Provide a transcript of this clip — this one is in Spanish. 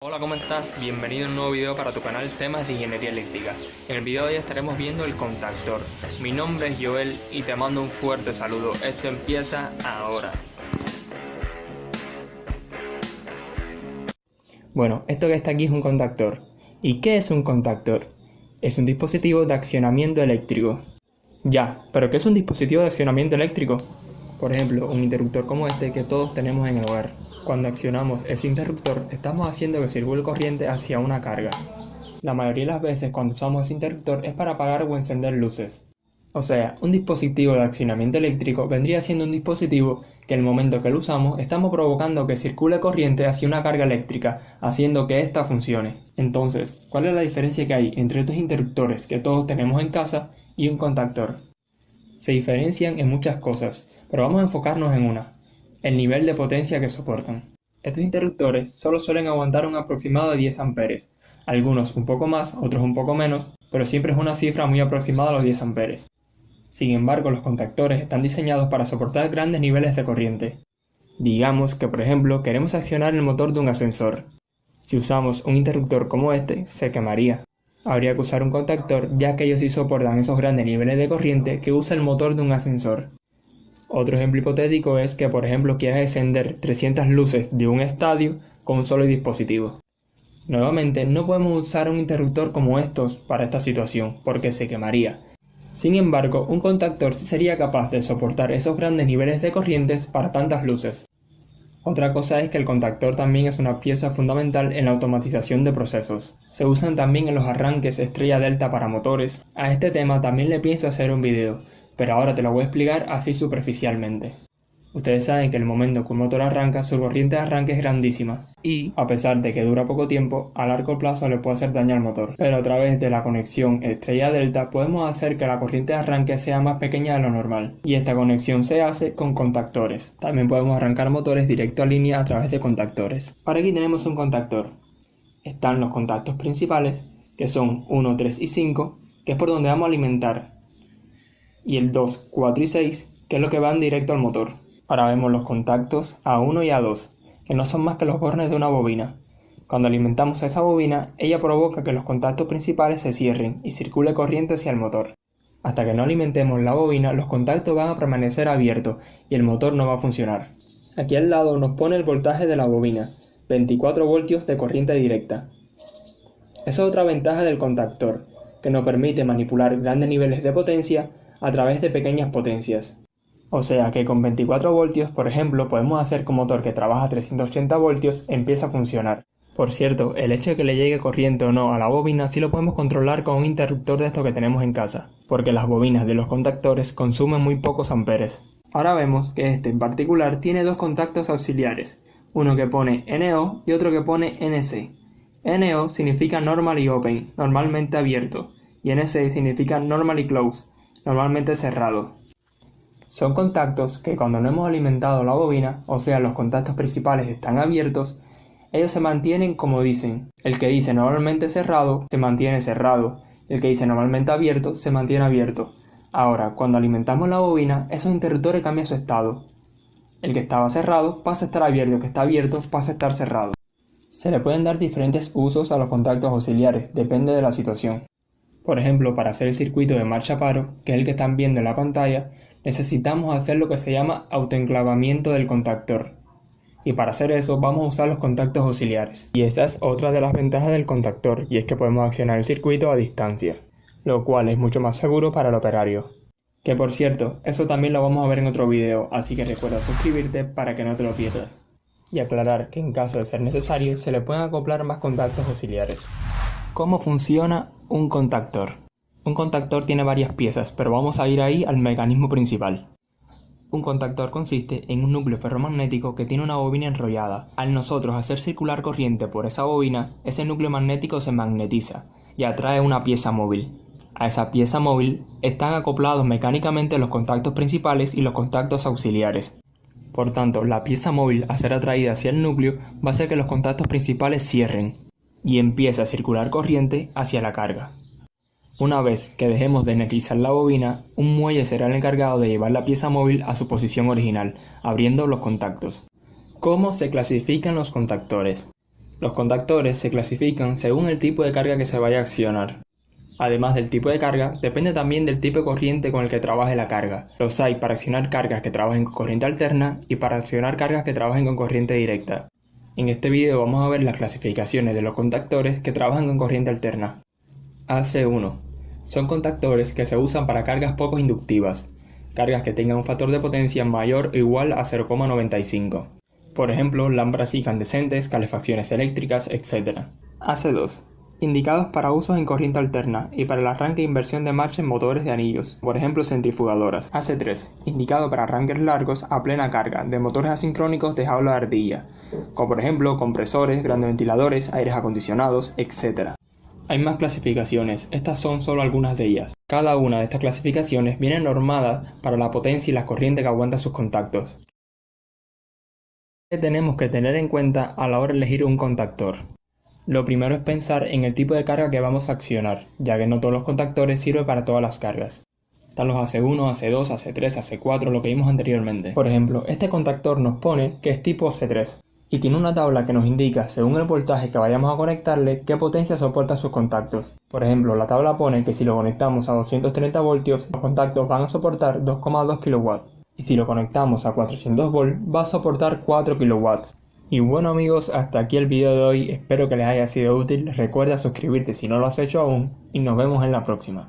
Hola, ¿cómo estás? Bienvenido a un nuevo video para tu canal Temas de Ingeniería Eléctrica. En el video de hoy estaremos viendo el contactor. Mi nombre es Joel y te mando un fuerte saludo. Esto empieza ahora. Bueno, esto que está aquí es un contactor. ¿Y qué es un contactor? Es un dispositivo de accionamiento eléctrico. Ya, ¿pero qué es un dispositivo de accionamiento eléctrico? Por ejemplo, un interruptor como este que todos tenemos en el hogar. Cuando accionamos ese interruptor, estamos haciendo que circule corriente hacia una carga. La mayoría de las veces cuando usamos ese interruptor es para apagar o encender luces. O sea, un dispositivo de accionamiento eléctrico vendría siendo un dispositivo que en el momento que lo usamos estamos provocando que circule corriente hacia una carga eléctrica, haciendo que ésta funcione. Entonces, ¿cuál es la diferencia que hay entre estos interruptores que todos tenemos en casa y un contactor? Se diferencian en muchas cosas, pero vamos a enfocarnos en una: el nivel de potencia que soportan. Estos interruptores solo suelen aguantar un aproximado de 10 amperes, algunos un poco más, otros un poco menos, pero siempre es una cifra muy aproximada a los 10 amperes. Sin embargo, los contactores están diseñados para soportar grandes niveles de corriente. Digamos que, por ejemplo, queremos accionar el motor de un ascensor. Si usamos un interruptor como este, se quemaría. Habría que usar un contactor, ya que ellos sí soportan esos grandes niveles de corriente que usa el motor de un ascensor. Otro ejemplo hipotético es que, por ejemplo, quieras encender 300 luces de un estadio con un solo dispositivo. Nuevamente, no podemos usar un interruptor como estos para esta situación, porque se quemaría. Sin embargo, un contactor sí sería capaz de soportar esos grandes niveles de corrientes para tantas luces. Otra cosa es que el contactor también es una pieza fundamental en la automatización de procesos. Se usan también en los arranques estrella delta para motores. A este tema también le pienso hacer un video, pero ahora te lo voy a explicar así superficialmente. Ustedes saben que el momento que un motor arranca, su corriente de arranque es grandísima y, a pesar de que dura poco tiempo, a largo plazo le puede hacer daño al motor. Pero a través de la conexión estrella delta podemos hacer que la corriente de arranque sea más pequeña de lo normal, y esta conexión se hace con contactores. También podemos arrancar motores directo a línea a través de contactores. Para aquí tenemos un contactor. Están los contactos principales, que son 1, 3 y 5, que es por donde vamos a alimentar, y el 2, 4 y 6, que es lo que van directo al motor. Ahora vemos los contactos A1 y A2, que no son más que los bornes de una bobina. Cuando alimentamos a esa bobina, ella provoca que los contactos principales se cierren y circule corriente hacia el motor. Hasta que no alimentemos la bobina, los contactos van a permanecer abiertos y el motor no va a funcionar. Aquí al lado nos pone el voltaje de la bobina, 24 voltios de corriente directa. Esa es otra ventaja del contactor, que nos permite manipular grandes niveles de potencia a través de pequeñas potencias. O sea que con 24 voltios, por ejemplo, podemos hacer que un motor que trabaja a 380 voltios empiece a funcionar. Por cierto, el hecho de que le llegue corriente o no a la bobina sí lo podemos controlar con un interruptor de estos que tenemos en casa, porque las bobinas de los contactores consumen muy pocos amperes. Ahora vemos que este en particular tiene dos contactos auxiliares, uno que pone NO y otro que pone NC. NO significa Normally Open, normalmente abierto, y NC significa Normally Closed, normalmente cerrado. Son contactos que cuando no hemos alimentado la bobina, o sea los contactos principales están abiertos, ellos se mantienen como dicen. El que dice normalmente cerrado, se mantiene cerrado. El que dice normalmente abierto, se mantiene abierto. Ahora, cuando alimentamos la bobina, esos interruptores cambian su estado. El que estaba cerrado pasa a estar abierto, el que está abierto pasa a estar cerrado. Se le pueden dar diferentes usos a los contactos auxiliares, depende de la situación. Por ejemplo, para hacer el circuito de marcha paro, que es el que están viendo en la pantalla, necesitamos hacer lo que se llama autoenclavamiento del contactor. Y para hacer eso vamos a usar los contactos auxiliares. Y esa es otra de las ventajas del contactor, y es que podemos accionar el circuito a distancia, lo cual es mucho más seguro para el operario. Que por cierto, eso también lo vamos a ver en otro video, así que recuerda suscribirte para que no te lo pierdas. Y aclarar que en caso de ser necesario se le pueden acoplar más contactos auxiliares. ¿Cómo funciona un contactor? Un contactor tiene varias piezas, pero vamos a ir ahí al mecanismo principal. Un contactor consiste en un núcleo ferromagnético que tiene una bobina enrollada. Al nosotros hacer circular corriente por esa bobina, ese núcleo magnético se magnetiza y atrae una pieza móvil. A esa pieza móvil están acoplados mecánicamente los contactos principales y los contactos auxiliares. Por tanto, la pieza móvil al ser atraída hacia el núcleo va a hacer que los contactos principales cierren y empiece a circular corriente hacia la carga. Una vez que dejemos de energizar la bobina, un muelle será el encargado de llevar la pieza móvil a su posición original, abriendo los contactos. ¿Cómo se clasifican los contactores? Los contactores se clasifican según el tipo de carga que se vaya a accionar. Además del tipo de carga, depende también del tipo de corriente con el que trabaje la carga. Los hay para accionar cargas que trabajen con corriente alterna y para accionar cargas que trabajen con corriente directa. En este video vamos a ver las clasificaciones de los contactores que trabajan con corriente alterna. AC1. Son contactores que se usan para cargas poco inductivas, cargas que tengan un factor de potencia mayor o igual a 0,95. Por ejemplo, lámparas incandescentes, calefacciones eléctricas, etc. AC2. Indicados para usos en corriente alterna y para el arranque e inversión de marcha en motores de anillos, por ejemplo centrifugadoras. AC3. Indicado para arranques largos a plena carga de motores asincrónicos de jaula de ardilla, como por ejemplo compresores, grandes ventiladores, aires acondicionados, etc. Hay más clasificaciones, estas son solo algunas de ellas. Cada una de estas clasificaciones viene normada para la potencia y la corriente que aguanta sus contactos. ¿Qué tenemos que tener en cuenta a la hora de elegir un contactor? Lo primero es pensar en el tipo de carga que vamos a accionar, ya que no todos los contactores sirven para todas las cargas. Están los AC1, AC2, AC3, AC4, lo que vimos anteriormente. Por ejemplo, este contactor nos pone que es tipo AC3 y tiene una tabla que nos indica, según el voltaje que vayamos a conectarle, qué potencia soporta sus contactos. Por ejemplo, la tabla pone que si lo conectamos a 230 voltios, los contactos van a soportar 2,2 kW. Y si lo conectamos a 400 volts, va a soportar 4 kW. Y bueno amigos, hasta aquí el video de hoy, espero que les haya sido útil, recuerda suscribirte si no lo has hecho aún, y nos vemos en la próxima.